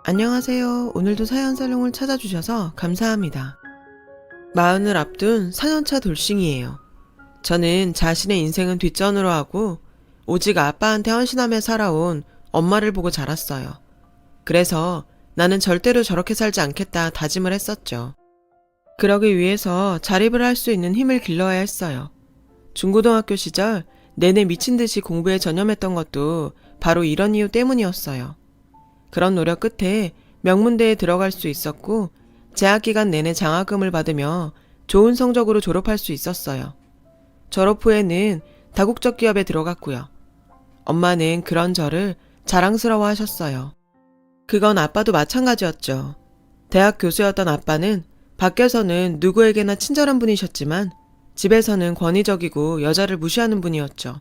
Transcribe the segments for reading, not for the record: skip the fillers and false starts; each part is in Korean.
안녕하세요. 오늘도 사연살롱을 찾아주셔서 감사합니다. 마흔을 앞둔 4년차 돌싱이에요. 저는 자신의 인생은 뒷전으로 하고 오직 아빠한테 헌신하며 살아온 엄마를 보고 자랐어요. 그래서 나는 절대로 저렇게 살지 않겠다 다짐을 했었죠. 그러기 위해서 자립을 할 수 있는 힘을 길러야 했어요. 중고등학교 시절 내내 미친 듯이 공부에 전념했던 것도 바로 이런 이유 때문이었어요. 그런 노력 끝에 명문대에 들어갈 수 있었고 재학 기간 내내 장학금을 받으며 좋은 성적으로 졸업할 수 있었어요. 졸업 후에는 다국적 기업에 들어갔고요. 엄마는 그런 저를 자랑스러워 하셨어요. 그건 아빠도 마찬가지였죠. 대학 교수였던 아빠는 밖에서는 누구에게나 친절한 분이셨지만 집에서는 권위적이고 여자를 무시하는 분이었죠.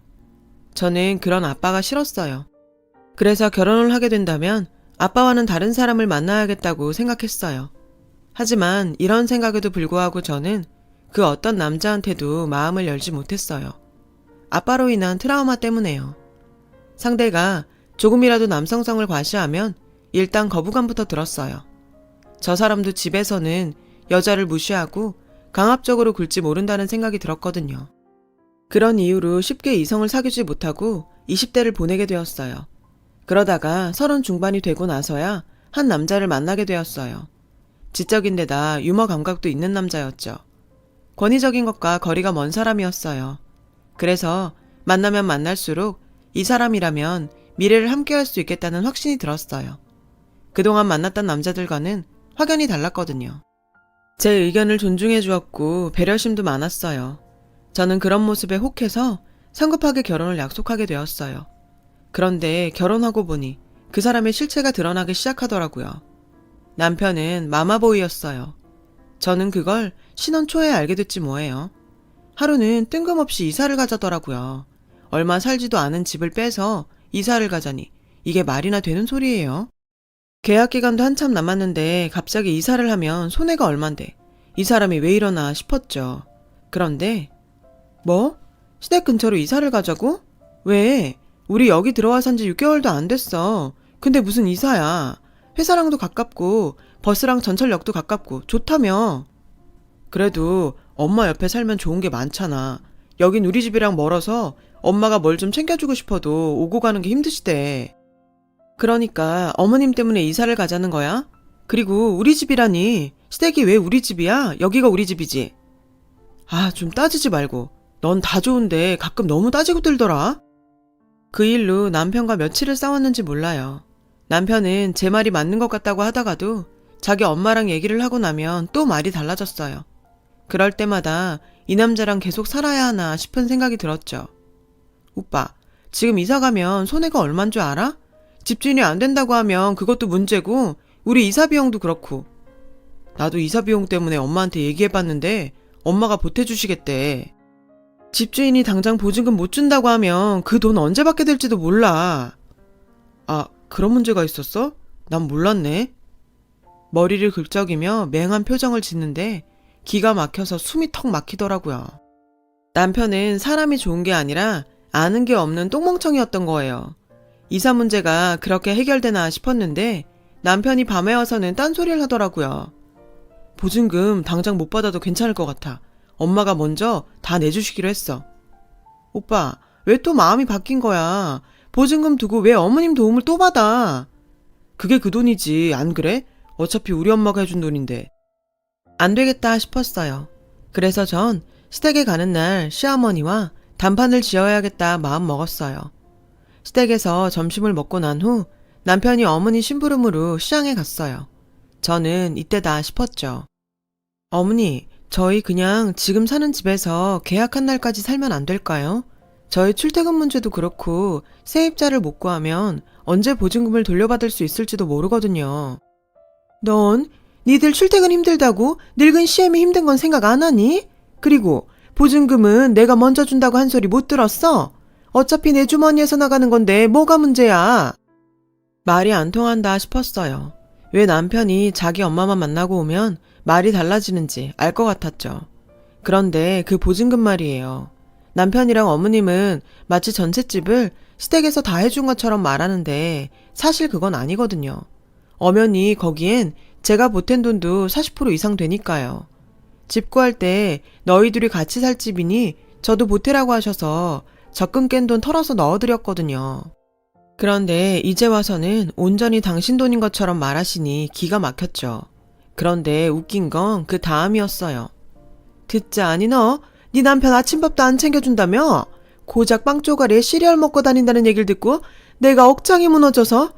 저는 그런 아빠가 싫었어요. 그래서 결혼을 하게 된다면 아빠와는 다른 사람을 만나야겠다고 생각했어요. 하지만 이런 생각에도 불구하고 저는 그 어떤 남자한테도 마음을 열지 못했어요. 아빠로 인한 트라우마 때문에요. 상대가 조금이라도 남성성을 과시하면 일단 거부감부터 들었어요. 저 사람도 집에서는 여자를 무시하고 강압적으로 굴지 모른다는 생각이 들었거든요. 그런 이유로 쉽게 이성을 사귀지 못하고 20대를 보내게 되었어요. 그러다가 30 중반이 되고 나서야 한 남자를 만나게 되었어요. 지적인데다 유머 감각도 있는 남자였죠. 권위적인 것과 거리가 먼 사람이었어요. 그래서 만나면 만날수록 이 사람이라면 미래를 함께할 수 있겠다는 확신이 들었어요. 그동안 만났던 남자들과는 확연히 달랐거든요. 제 의견을 존중해 주었고 배려심도 많았어요. 저는 그런 모습에 혹해서 성급하게 결혼을 약속하게 되었어요. 그런데 결혼하고 보니 그 사람의 실체가 드러나기 시작하더라고요. 남편은 마마보이였어요. 저는 그걸 신혼 초에 알게 됐지 뭐예요. 하루는 뜬금없이 이사를 가자더라고요. 얼마 살지도 않은 집을 빼서 이사를 가자니 이게 말이나 되는 소리예요? 계약 기간도 한참 남았는데 갑자기 이사를 하면 손해가 얼만데 이 사람이 왜 이러나 싶었죠. 그런데 뭐? 시댁 근처로 이사를 가자고? 왜? 우리 여기 들어와 산 지 6개월도 안 됐어. 근데 무슨 이사야. 회사랑도 가깝고 버스랑 전철역도 가깝고 좋다며. 그래도 엄마 옆에 살면 좋은 게 많잖아. 여긴 우리 집이랑 멀어서 엄마가 뭘 좀 챙겨주고 싶어도 오고 가는 게 힘드시대. 그러니까 어머님 때문에 이사를 가자는 거야? 그리고 우리 집이라니. 시댁이 왜 우리 집이야? 여기가 우리 집이지. 아, 좀 따지지 말고. 넌 다 좋은데 가끔 너무 따지고 들더라. 그 일로 남편과 며칠을 싸웠는지 몰라요. 남편은 제 말이 맞는 것 같다고 하다가도 자기 엄마랑 얘기를 하고 나면 또 말이 달라졌어요. 그럴 때마다 이 남자랑 계속 살아야 하나 싶은 생각이 들었죠. 오빠, 지금 이사 가면 손해가 얼만 줄 알아? 집주인이 안 된다고 하면 그것도 문제고 우리 이사 비용도 그렇고. 나도 이사 비용 때문에 엄마한테 얘기해봤는데 엄마가 보태주시겠대. 집주인이 당장 보증금 못 준다고 하면 그 돈 언제 받게 될지도 몰라. 아, 그런 문제가 있었어? 난 몰랐네. 머리를 긁적이며 맹한 표정을 짓는데 기가 막혀서 숨이 턱 막히더라고요. 남편은 사람이 좋은 게 아니라 아는 게 없는 똥멍청이였던 거예요. 이사 문제가 그렇게 해결되나 싶었는데 남편이 밤에 와서는 딴소리를 하더라고요. 보증금 당장 못 받아도 괜찮을 것 같아. 엄마가 먼저 다 내주시기로 했어. 오빠, 왜 또 마음이 바뀐 거야? 보증금 두고 왜 어머님 도움을 또 받아? 그게 그 돈이지, 안 그래? 어차피 우리 엄마가 해준 돈인데. 안 되겠다 싶었어요. 그래서 전 시댁에 가는 날 시어머니와 단판을 지어야겠다 마음 먹었어요. 시댁에서 점심을 먹고 난 후 남편이 어머니 심부름으로 시장에 갔어요. 저는 이때다 싶었죠. 어머니, 저희 그냥 지금 사는 집에서 계약한 날까지 살면 안 될까요? 저희 출퇴근 문제도 그렇고 세입자를 못 구하면 언제 보증금을 돌려받을 수 있을지도 모르거든요. 넌 니들 출퇴근 힘들다고 늙은 시엠이 힘든 건 생각 안 하니? 그리고 보증금은 내가 먼저 준다고 한 소리 못 들었어? 어차피 내 주머니에서 나가는 건데 뭐가 문제야? 말이 안 통한다 싶었어요. 왜 남편이 자기 엄마만 만나고 오면 말이 달라지는지 알 것 같았죠. 그런데 그 보증금 말이에요. 남편이랑 어머님은 마치 전셋집을 시댁에서 다 해준 것처럼 말하는데 사실 그건 아니거든요. 엄연히 거기엔 제가 보탠 돈도 40% 이상 되니까요. 집 구할 때 너희 둘이 같이 살 집이니 저도 보태라고 하셔서 적금 깬 돈 털어서 넣어드렸거든요. 그런데 이제 와서는 온전히 당신 돈인 것처럼 말하시니 기가 막혔죠. 그런데 웃긴 건 그 다음이었어요. 듣자 아니 너? 네 남편 아침밥도 안 챙겨준다며? 고작 빵 쪼가리에 시리얼 먹고 다닌다는 얘기를 듣고 내가 억장이 무너져서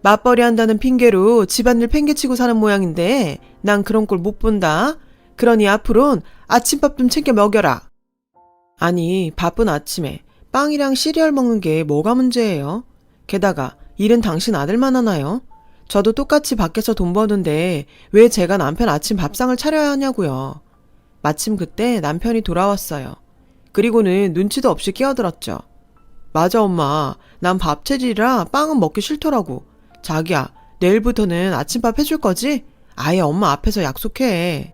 맞벌이 한다는 핑계로 집안일 팽개치고 사는 모양인데 난 그런 꼴 못 본다. 그러니 앞으론 아침밥 좀 챙겨 먹여라. 아니 바쁜 아침에 빵이랑 시리얼 먹는 게 뭐가 문제예요? 게다가 일은 당신 아들만 하나요? 저도 똑같이 밖에서 돈 버는데 왜 제가 남편 아침 밥상을 차려야 하냐고요. 마침 그때 남편이 돌아왔어요. 그리고는 눈치도 없이 끼어들었죠. 맞아 엄마. 난 밥 체질이라 빵은 먹기 싫더라고. 자기야 내일부터는 아침밥 해줄 거지? 아예 엄마 앞에서 약속해.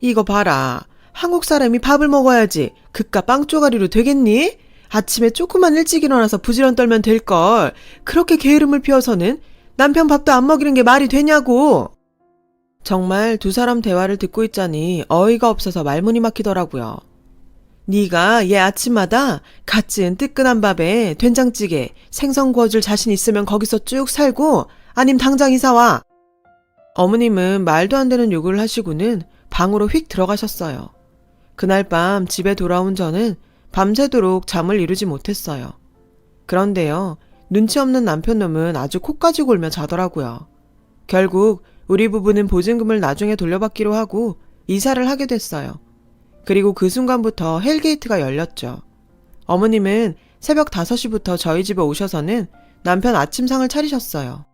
이거 봐라. 한국 사람이 밥을 먹어야지 그깟 빵 쪼가리로 되겠니? 아침에 조금만 일찍 일어나서 부지런 떨면 될걸. 그렇게 게으름을 피워서는 남편 밥도 안 먹이는 게 말이 되냐고. 정말 두 사람 대화를 듣고 있자니 어이가 없어서 말문이 막히더라고요. 네가 얘 아침마다 갓 지은 뜨끈한 밥에 된장찌개, 생선 구워줄 자신 있으면 거기서 쭉 살고 아님 당장 이사와. 어머님은 말도 안 되는 요구를 하시고는 방으로 휙 들어가셨어요. 그날 밤 집에 돌아온 저는 밤새도록 잠을 이루지 못했어요. 그런데요, 눈치 없는 남편놈은 아주 코까지 골며 자더라고요. 결국 우리 부부는 보증금을 나중에 돌려받기로 하고 이사를 하게 됐어요. 그리고 그 순간부터 헬게이트가 열렸죠. 어머님은 새벽 5시부터 저희 집에 오셔서는 남편 아침상을 차리셨어요.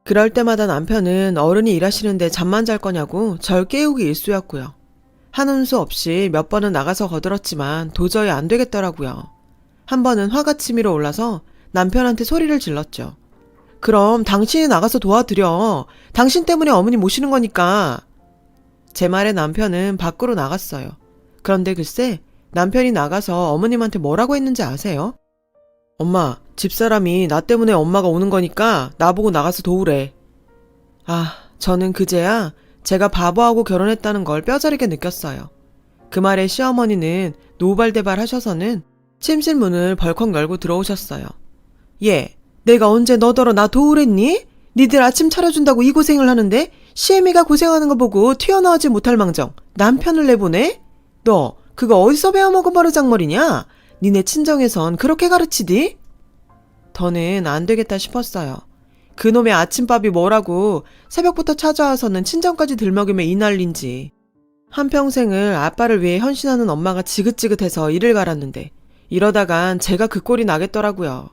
그럴 때마다 남편은 어른이 일하시는데 잠만 잘 거냐고 절 깨우기 일쑤였고요. 하는 수 없이 몇 번은 나가서 거들었지만 도저히 안 되겠더라고요. 한 번은 화가 치밀어 올라서 남편한테 소리를 질렀죠. 그럼 당신이 나가서 도와드려. 당신 때문에 어머니 모시는 거니까. 제 말에 남편은 밖으로 나갔어요. 그런데 글쎄 남편이 나가서 어머님한테 뭐라고 했는지 아세요? 엄마, 집사람이 나 때문에 엄마가 오는 거니까 나보고 나가서 도우래. 아, 저는 그제야 제가 바보하고 결혼했다는 걸 뼈저리게 느꼈어요. 그 말에 시어머니는 노발대발 하셔서는 침실 문을 벌컥 열고 들어오셨어요. 얘, 내가 언제 너더러 나 도우랬니? 니들 아침 차려준다고 이 고생을 하는데 시애미가 고생하는 거 보고 튀어나오지 못할 망정 남편을 내보내? 너 그거 어디서 배워먹은 버르장머리냐? 니네 친정에선 그렇게 가르치디? 더는 안 되겠다 싶었어요. 그놈의 아침밥이 뭐라고 새벽부터 찾아와서는 친정까지 들먹이며 이 난린지. 한평생을 아빠를 위해 헌신하는 엄마가 지긋지긋해서 이를 갈았는데 이러다간 제가 그 꼴이 나겠더라고요.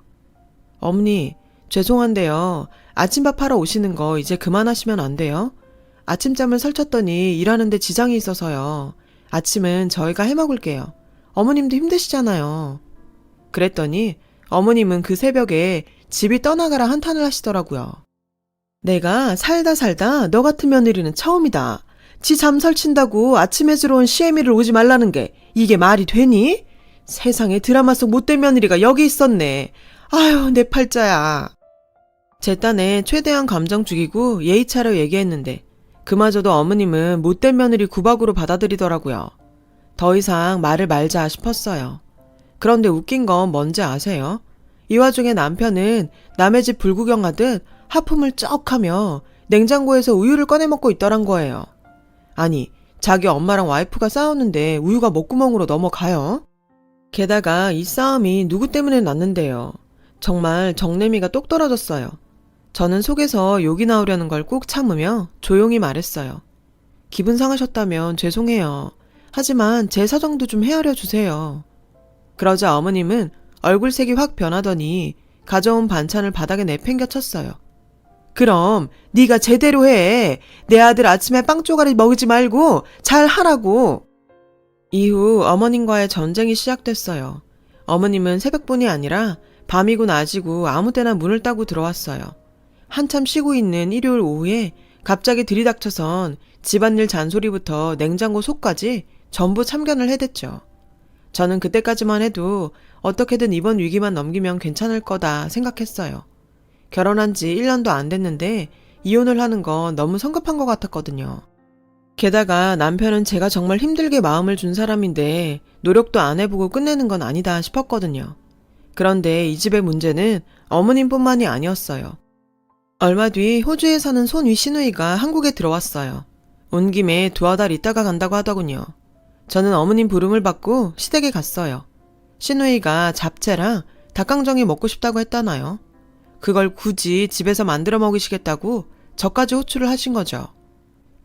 어머니, 죄송한데요. 아침밥 하러 오시는 거 이제 그만하시면 안 돼요? 아침잠을 설쳤더니 일하는데 지장이 있어서요. 아침은 저희가 해먹을게요. 어머님도 힘드시잖아요. 그랬더니 어머님은 그 새벽에 집이 떠나가라 한탄을 하시더라고요. 내가 살다 너 같은 며느리는 처음이다. 지 잠 설친다고 아침에 들어온 시애미를 오지 말라는 게 이게 말이 되니? 세상에 드라마 속 못된 며느리가 여기 있었네. 아유, 내 팔자야. 제 딴에 최대한 감정 죽이고 예의 차려 얘기했는데 그마저도 어머님은 못된 며느리 구박으로 받아들이더라고요. 더 이상 말을 말자 싶었어요. 그런데 웃긴 건 뭔지 아세요? 이 와중에 남편은 남의 집 불구경하듯 하품을 쩍 하며 냉장고에서 우유를 꺼내 먹고 있더란 거예요. 아니, 자기 엄마랑 와이프가 싸우는데 우유가 목구멍으로 넘어가요? 게다가 이 싸움이 누구 때문에 났는데요. 정말 정내미가 똑 떨어졌어요. 저는 속에서 욕이 나오려는 걸 꾹 참으며 조용히 말했어요. 기분 상하셨다면 죄송해요. 하지만 제 사정도 좀 헤아려 주세요. 그러자 어머님은 얼굴색이 확 변하더니 가져온 반찬을 바닥에 내팽겨 쳤어요. 그럼 네가 제대로 해. 내 아들 아침에 빵 쪼가리 먹이지 말고 잘 하라고. 이후 어머님과의 전쟁이 시작됐어요. 어머님은 새벽뿐이 아니라 밤이고 낮이고 아무 때나 문을 따고 들어왔어요. 한참 쉬고 있는 일요일 오후에 갑자기 들이닥쳐선 집안일 잔소리부터 냉장고 속까지 전부 참견을 해댔죠. 저는 그때까지만 해도 어떻게든 이번 위기만 넘기면 괜찮을 거다 생각했어요. 결혼한 지 1년도 안 됐는데 이혼을 하는 건 너무 성급한 것 같았거든요. 게다가 남편은 제가 정말 힘들게 마음을 준 사람인데 노력도 안 해보고 끝내는 건 아니다 싶었거든요. 그런데 이 집의 문제는 어머님뿐만이 아니었어요. 얼마 뒤 호주에 사는 손위 시누이가 한국에 들어왔어요. 온 김에 두어 달 있다가 간다고 하더군요. 저는 어머님 부름을 받고 시댁에 갔어요. 시누이가 잡채랑 닭강정이 먹고 싶다고 했다나요? 그걸 굳이 집에서 만들어 먹이시겠다고 저까지 호출을 하신 거죠.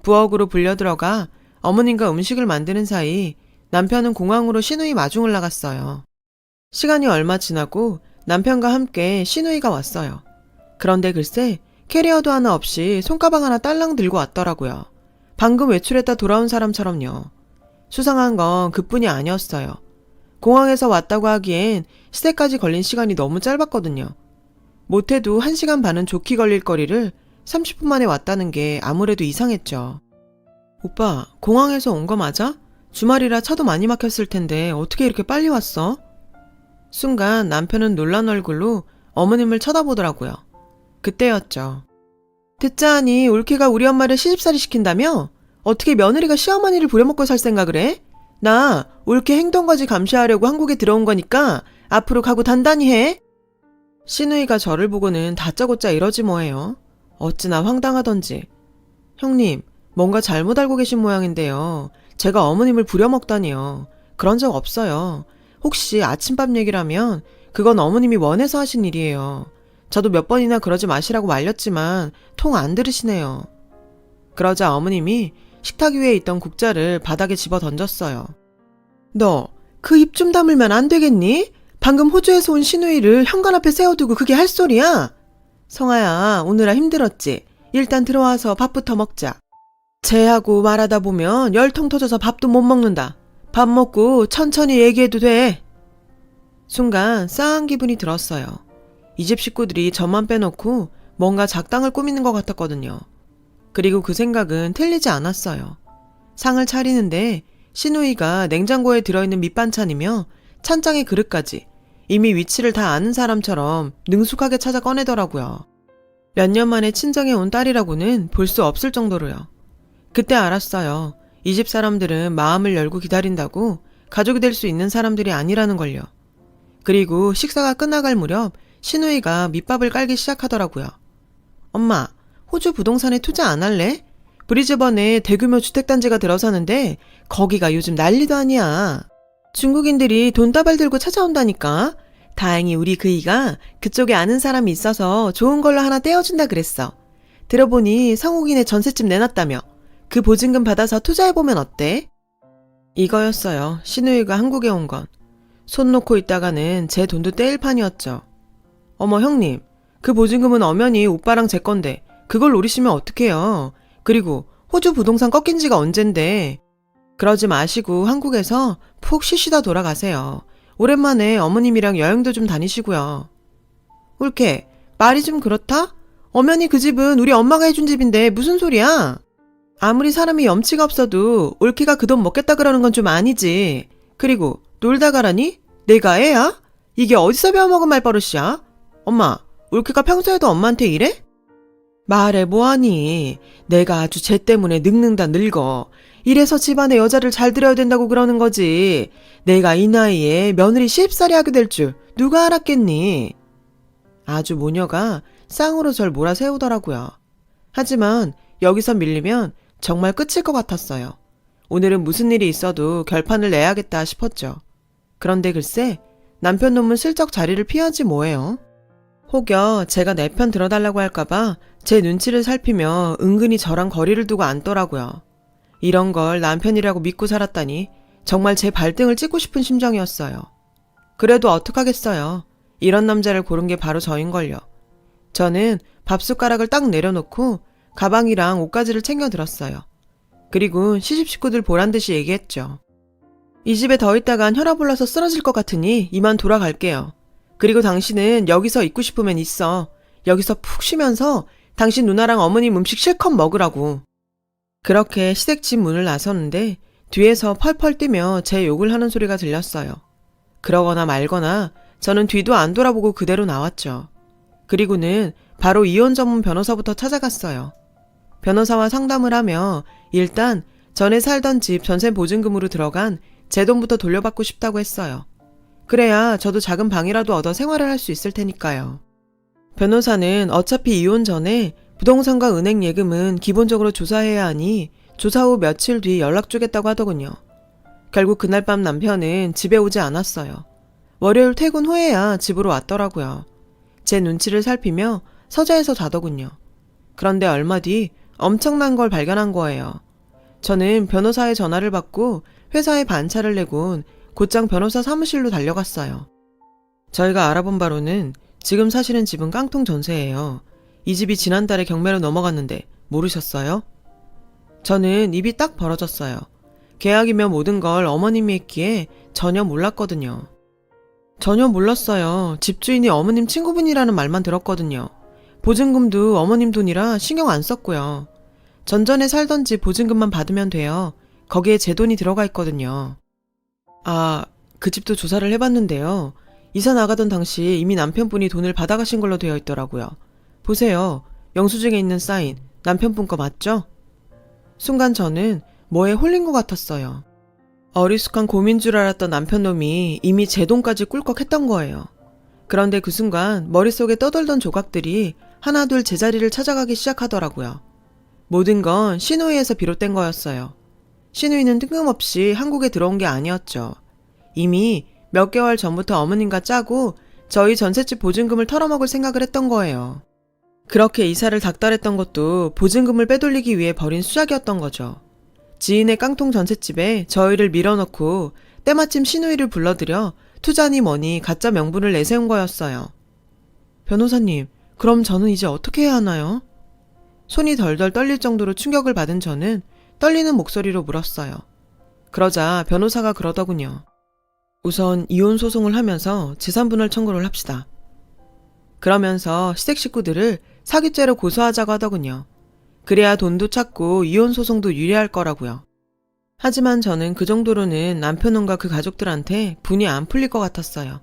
부엌으로 불려들어가 어머님과 음식을 만드는 사이 남편은 공항으로 시누이 마중을 나갔어요. 시간이 얼마 지나고 남편과 함께 시누이가 왔어요. 그런데 글쎄 캐리어도 하나 없이 손가방 하나 딸랑 들고 왔더라고요. 방금 외출했다 돌아온 사람처럼요. 수상한 건 그뿐이 아니었어요. 공항에서 왔다고 하기엔 시댁까지 걸린 시간이 너무 짧았거든요. 못해도 1시간 반은 좋게 걸릴 거리를 30분 만에 왔다는 게 아무래도 이상했죠. 오빠, 공항에서 온 거 맞아? 주말이라 차도 많이 막혔을 텐데 어떻게 이렇게 빨리 왔어? 순간 남편은 놀란 얼굴로 어머님을 쳐다보더라고요. 그때였죠. 듣자하니 올케가 우리 엄마를 시집살이 시킨다며? 어떻게 며느리가 시어머니를 부려먹고 살 생각을 해? 나 올케 행동거지 감시하려고 한국에 들어온 거니까 앞으로 각오 단단히 해. 시누이가 저를 보고는 다짜고짜 이러지 뭐예요. 어찌나 황당하던지. 형님, 뭔가 잘못 알고 계신 모양인데요. 제가 어머님을 부려먹다니요. 그런 적 없어요. 혹시 아침밥 얘기라면 그건 어머님이 원해서 하신 일이에요. 저도 몇 번이나 그러지 마시라고 말렸지만 통 안 들으시네요. 그러자 어머님이 식탁 위에 있던 국자를 바닥에 집어 던졌어요. 너 그 입 좀 다물면 안 되겠니? 방금 호주에서 온 시누이를 현관 앞에 세워두고 그게 할 소리야? 성아야, 오느라 힘들었지? 일단 들어와서 밥부터 먹자. 쟤하고 말하다 보면 열통 터져서 밥도 못 먹는다. 밥 먹고 천천히 얘기해도 돼. 순간 싸한 기분이 들었어요. 이 집 식구들이 저만 빼놓고 뭔가 작당을 꾸미는 것 같았거든요. 그리고 그 생각은 틀리지 않았어요. 상을 차리는데 시누이가 냉장고에 들어있는 밑반찬이며 찬장의 그릇까지 이미 위치를 다 아는 사람처럼 능숙하게 찾아 꺼내더라고요. 몇 년 만에 친정에 온 딸이라고는 볼 수 없을 정도로요. 그때 알았어요. 이 집 사람들은 마음을 열고 기다린다고 가족이 될 수 있는 사람들이 아니라는 걸요. 그리고 식사가 끝나갈 무렵 시누이가 밑밥을 깔기 시작하더라고요. 엄마, 호주 부동산에 투자 안 할래? 브리즈번에 대규모 주택단지가 들어서는데 거기가 요즘 난리도 아니야. 중국인들이 돈다발 들고 찾아온다니까. 다행히 우리 그이가 그쪽에 아는 사람이 있어서 좋은 걸로 하나 떼어준다 그랬어. 들어보니 성욱이네 전셋집 내놨다며. 그 보증금 받아서 투자해보면 어때? 이거였어요. 시누이가 한국에 온 건. 손 놓고 있다가는 제 돈도 떼일 판이었죠. 어머 형님, 그 보증금은 엄연히 오빠랑 제 건데 그걸 노리시면 어떡해요. 그리고 호주 부동산 꺾인 지가 언젠데. 그러지 마시고 한국에서 푹 쉬시다 돌아가세요. 오랜만에 어머님이랑 여행도 좀 다니시고요. 올케, 말이 좀 그렇다? 엄연히 그 집은 우리 엄마가 해준 집인데 무슨 소리야? 아무리 사람이 염치가 없어도 올케가 그 돈 먹겠다 그러는 건 좀 아니지. 그리고 놀다 가라니? 내가 애야? 이게 어디서 배워먹은 말버릇이야? 엄마, 올케가 평소에도 엄마한테 이래? 말해 뭐하니. 내가 아주 쟤 때문에 늙는다 늙어. 이래서 집안에 여자를 잘 들여야 된다고 그러는 거지. 내가 이 나이에 며느리 시집살이 하게 될 줄 누가 알았겠니. 아주 모녀가 쌍으로 절 몰아세우더라고요. 하지만 여기서 밀리면 정말 끝일 것 같았어요. 오늘은 무슨 일이 있어도 결판을 내야겠다 싶었죠. 그런데 글쎄 남편 놈은 슬쩍 자리를 피하지 뭐예요. 혹여 제가 내 편 들어달라고 할까봐 제 눈치를 살피며 은근히 저랑 거리를 두고 앉더라고요. 이런 걸 남편이라고 믿고 살았다니 정말 제 발등을 찍고 싶은 심정이었어요. 그래도 어떡하겠어요. 이런 남자를 고른 게 바로 저인걸요. 저는 밥숟가락을 딱 내려놓고 가방이랑 옷가지를 챙겨 들었어요. 그리고 시집 식구들 보란듯이 얘기했죠. 이 집에 더 있다간 혈압 올라서 쓰러질 것 같으니 이만 돌아갈게요. 그리고 당신은 여기서 있고 싶으면 있어. 여기서 푹 쉬면서 당신 누나랑 어머님 음식 실컷 먹으라고. 그렇게 시댁집 문을 나섰는데 뒤에서 펄펄 뛰며 제 욕을 하는 소리가 들렸어요. 그러거나 말거나 저는 뒤도 안 돌아보고 그대로 나왔죠. 그리고는 바로 이혼 전문 변호사부터 찾아갔어요. 변호사와 상담을 하며 일단 전에 살던 집 전세 보증금으로 들어간 제 돈부터 돌려받고 싶다고 했어요. 그래야 저도 작은 방이라도 얻어 생활을 할 수 있을 테니까요. 변호사는 어차피 이혼 전에 부동산과 은행 예금은 기본적으로 조사해야 하니 조사 후 며칠 뒤 연락 주겠다고 하더군요. 결국 그날 밤 남편은 집에 오지 않았어요. 월요일 퇴근 후에야 집으로 왔더라고요. 제 눈치를 살피며 서재에서 자더군요. 그런데 얼마 뒤 엄청난 걸 발견한 거예요. 저는 변호사의 전화를 받고 회사에 반차를 내곤 곧장 변호사 사무실로 달려갔어요. 저희가 알아본 바로는 지금 사시는 집은 깡통 전세예요. 이 집이 지난달에 경매로 넘어갔는데 모르셨어요? 저는 입이 딱 벌어졌어요. 계약이면 모든 걸 어머님이 했기에 전혀 몰랐거든요. 전혀 몰랐어요. 집주인이 어머님 친구분이라는 말만 들었거든요. 보증금도 어머님 돈이라 신경 안 썼고요. 전전에 살던 집 보증금만 받으면 돼요. 거기에 제 돈이 들어가 있거든요. 아, 그 집도 조사를 해봤는데요. 이사 나가던 당시 이미 남편분이 돈을 받아가신 걸로 되어 있더라고요. 보세요. 영수증에 있는 사인 남편분 거 맞죠? 순간 저는 뭐에 홀린 것 같았어요. 어리숙한 곰인 줄 알았던 남편놈이 이미 제 돈까지 꿀꺽했던 거예요. 그런데 그 순간 머릿속에 떠돌던 조각들이 하나둘 제자리를 찾아가기 시작하더라고요. 모든 건 시누이에서 비롯된 거였어요. 시누이는 뜬금없이 한국에 들어온 게 아니었죠. 이미 몇 개월 전부터 어머님과 짜고 저희 전셋집 보증금을 털어먹을 생각을 했던 거예요. 그렇게 이사를 닥달했던 것도 보증금을 빼돌리기 위해 벌인 수작이었던 거죠. 지인의 깡통 전셋집에 저희를 밀어넣고 때마침 시누이를 불러들여 투자니 뭐니 가짜 명분을 내세운 거였어요. 변호사님, 그럼 저는 이제 어떻게 해야 하나요? 손이 덜덜 떨릴 정도로 충격을 받은 저는 떨리는 목소리로 물었어요. 그러자 변호사가 그러더군요. 우선 이혼 소송을 하면서 재산분할 청구를 합시다. 그러면서 시댁 식구들을 사기죄로 고소하자고 하더군요. 그래야 돈도 찾고 이혼 소송도 유리할 거라고요. 하지만 저는 그 정도로는 남편과 그 가족들한테 분이 안 풀릴 것 같았어요.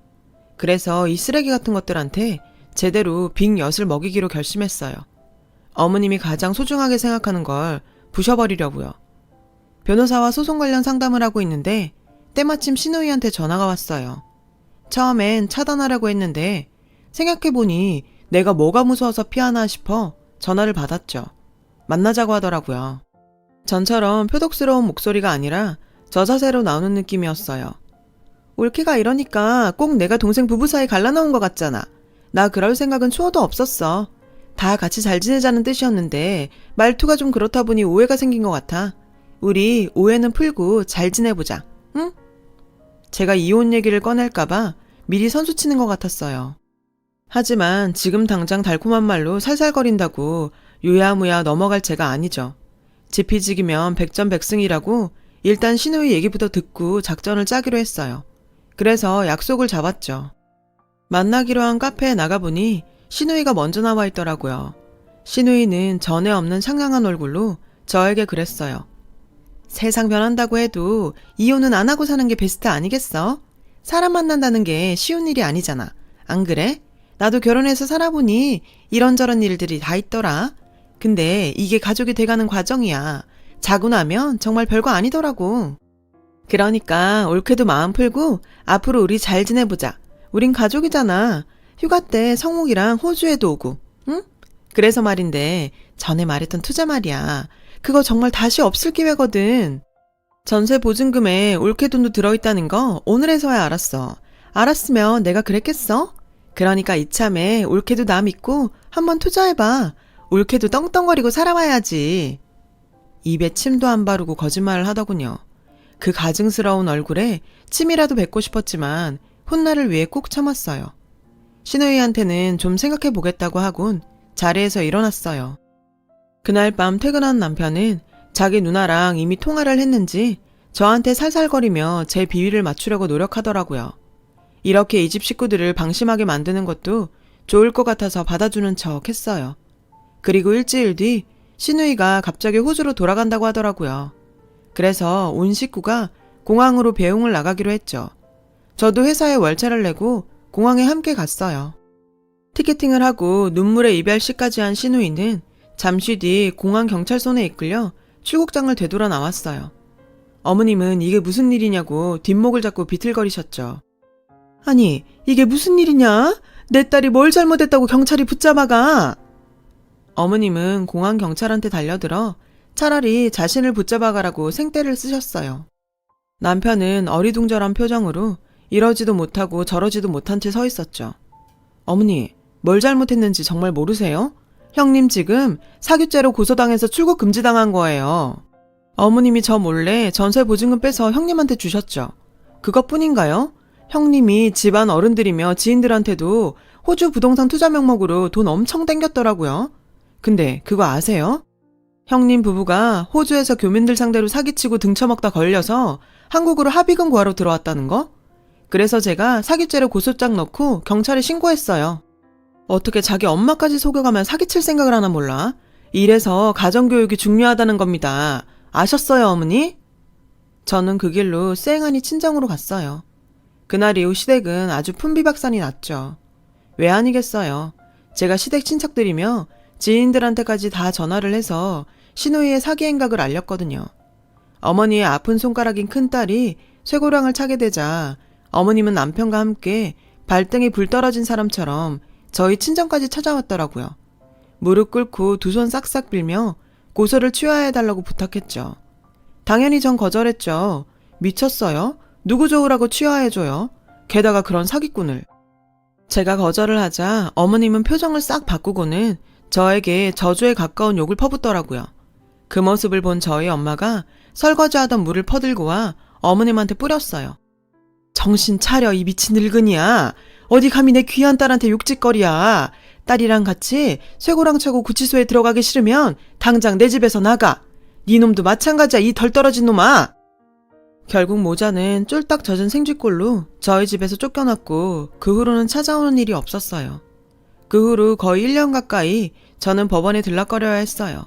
그래서 이 쓰레기 같은 것들한테 제대로 빅 엿을 먹이기로 결심했어요. 어머님이 가장 소중하게 생각하는 걸 부셔버리려고요. 변호사와 소송 관련 상담을 하고 있는데 때마침 시누이한테 전화가 왔어요. 처음엔 차단하려고 했는데 생각해보니 내가 뭐가 무서워서 피하나 싶어 전화를 받았죠. 만나자고 하더라고요. 전처럼 표독스러운 목소리가 아니라 저자세로 나오는 느낌이었어요. 올케가 이러니까 꼭 내가 동생 부부 사이 갈라놓은 것 같잖아. 나 그럴 생각은 추호도 없었어. 다 같이 잘 지내자는 뜻이었는데 말투가 좀 그렇다 보니 오해가 생긴 것 같아. 우리 오해는 풀고 잘 지내보자. 응? 제가 이혼 얘기를 꺼낼까봐 미리 선수치는 것 같았어요. 하지만 지금 당장 달콤한 말로 살살거린다고 유야무야 넘어갈 제가 아니죠. 지피지기면 백전백승이라고 일단 시누이 얘기부터 듣고 작전을 짜기로 했어요. 그래서 약속을 잡았죠. 만나기로 한 카페에 나가보니 시누이가 먼저 나와 있더라고요. 시누이는 전에 없는 상냥한 얼굴로 저에게 그랬어요. 세상 변한다고 해도 이혼은 안 하고 사는 게 베스트 아니겠어? 사람 만난다는 게 쉬운 일이 아니잖아. 안 그래? 나도 결혼해서 살아보니 이런저런 일들이 다 있더라. 근데 이게 가족이 돼가는 과정이야. 자고 나면 정말 별거 아니더라고. 그러니까 올케도 마음 풀고 앞으로 우리 잘 지내보자. 우린 가족이잖아. 휴가 때 성욱이랑 호주에도 오고, 응? 그래서 말인데 전에 말했던 투자 말이야. 그거 정말 다시 없을 기회거든. 전세 보증금에 올케 돈도 들어있다는 거 오늘에서야 알았어. 알았으면 내가 그랬겠어? 그러니까 이참에 올케도 나 믿고 한번 투자해봐. 올케도 떵떵거리고 살아봐야지. 입에 침도 안 바르고 거짓말을 하더군요. 그 가증스러운 얼굴에 침이라도 뱉고 싶었지만 훗날을 위해 꼭 참았어요. 시누이한테는 좀 생각해보겠다고 하곤 자리에서 일어났어요. 그날 밤 퇴근한 남편은 자기 누나랑 이미 통화를 했는지 저한테 살살거리며 제 비위를 맞추려고 노력하더라고요. 이렇게 이 집 식구들을 방심하게 만드는 것도 좋을 것 같아서 받아주는 척 했어요. 그리고 일주일 뒤 시누이가 갑자기 호주로 돌아간다고 하더라고요. 그래서 온 식구가 공항으로 배웅을 나가기로 했죠. 저도 회사에 월차를 내고 공항에 함께 갔어요. 티켓팅을 하고 눈물의 이별시까지 한 신우이는 잠시 뒤 공항 경찰선에 이끌려 출국장을 되돌아 나왔어요. 어머님은 이게 무슨 일이냐고 뒷목을 잡고 비틀거리셨죠. 아니, 이게 무슨 일이냐? 내 딸이 뭘 잘못했다고 경찰이 붙잡아가? 어머님은 공항 경찰한테 달려들어 차라리 자신을 붙잡아가라고 생떼를 쓰셨어요. 남편은 어리둥절한 표정으로 이러지도 못하고 저러지도 못한 채 서 있었죠. 어머니, 뭘 잘못했는지 정말 모르세요? 형님 지금 사규죄로 고소당해서 출국 금지당한 거예요. 어머님이 저 몰래 전세 보증금 빼서 형님한테 주셨죠. 그것뿐인가요? 형님이 집안 어른들이며 지인들한테도 호주 부동산 투자 명목으로 돈 엄청 땡겼더라고요. 근데 그거 아세요? 형님 부부가 호주에서 교민들 상대로 사기치고 등쳐먹다 걸려서 한국으로 합의금 구하러 들어왔다는 거? 그래서 제가 사기죄로 고소장 넣고 경찰에 신고했어요. 어떻게 자기 엄마까지 속여가면 사기칠 생각을 하나 몰라? 이래서 가정교육이 중요하다는 겁니다. 아셨어요, 어머니? 저는 그 길로 쌩하니 친정으로 갔어요. 그날 이후 시댁은 아주 풍비박산이 났죠. 왜 아니겠어요. 제가 시댁 친척들이며 지인들한테까지 다 전화를 해서 신우이의 사기 행각을 알렸거든요. 어머니의 아픈 손가락인 큰딸이 쇠고랑을 차게 되자 어머님은 남편과 함께 발등에 불 떨어진 사람처럼 저희 친정까지 찾아왔더라고요. 무릎 꿇고 두 손 싹싹 빌며 고소를 취하해달라고 부탁했죠. 당연히 전 거절했죠. 미쳤어요? 누구 좋으라고 취하해줘요? 게다가 그런 사기꾼을. 제가 거절을 하자 어머님은 표정을 싹 바꾸고는 저에게 저주에 가까운 욕을 퍼붓더라고요. 그 모습을 본 저희 엄마가 설거지하던 물을 퍼들고 와 어머님한테 뿌렸어요. 정신 차려, 이 미친 늙은이야. 어디 감히 내 귀한 딸한테 욕짓거리야. 딸이랑 같이 쇠고랑 차고 구치소에 들어가기 싫으면 당장 내 집에서 나가. 네 놈도 마찬가지야, 이 덜 떨어진 놈아. 결국 모자는 쫄딱 젖은 생쥐꼴로 저희 집에서 쫓겨났고 그 후로는 찾아오는 일이 없었어요. 그 후로 거의 1년 가까이 저는 법원에 들락거려야 했어요.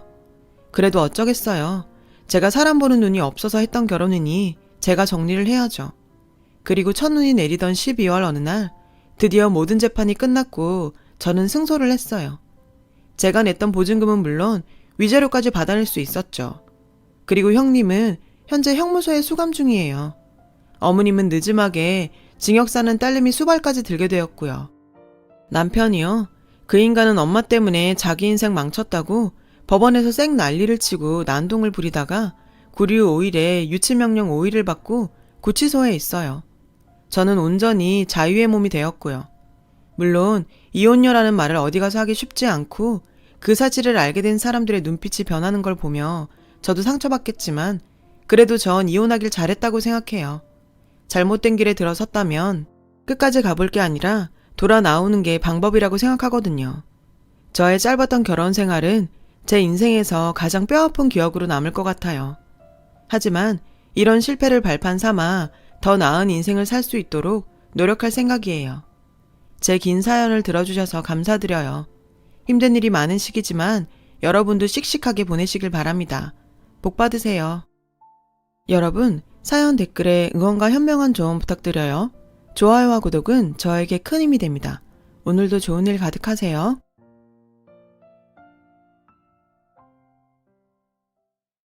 그래도 어쩌겠어요. 제가 사람 보는 눈이 없어서 했던 결혼이니 제가 정리를 해야죠. 그리고 첫눈이 내리던 12월 어느 날 드디어 모든 재판이 끝났고 저는 승소를 했어요. 제가 냈던 보증금은 물론 위자료까지 받아낼 수 있었죠. 그리고 형님은 현재 형무소에 수감 중이에요. 어머님은 늦음하게 징역 사는 딸내미 수발까지 들게 되었고요. 남편이요. 그 인간은 엄마 때문에 자기 인생 망쳤다고 법원에서 쌩 난리를 치고 난동을 부리다가 구류 5일에 유치명령 5일을 받고 구치소에 있어요. 저는 온전히 자유의 몸이 되었고요. 물론 이혼녀라는 말을 어디 가서 하기 쉽지 않고 그 사실을 알게 된 사람들의 눈빛이 변하는 걸 보며 저도 상처받겠지만 그래도 전 이혼하길 잘했다고 생각해요. 잘못된 길에 들어섰다면 끝까지 가볼 게 아니라 돌아 나오는 게 방법이라고 생각하거든요. 저의 짧았던 결혼 생활은 제 인생에서 가장 뼈아픈 기억으로 남을 것 같아요. 하지만 이런 실패를 발판 삼아 더 나은 인생을 살 수 있도록 노력할 생각이에요. 제 긴 사연을 들어주셔서 감사드려요. 힘든 일이 많은 시기지만 여러분도 씩씩하게 보내시길 바랍니다. 복 받으세요. 여러분, 사연 댓글에 응원과 현명한 조언 부탁드려요. 좋아요와 구독은 저에게 큰 힘이 됩니다. 오늘도 좋은 일 가득하세요.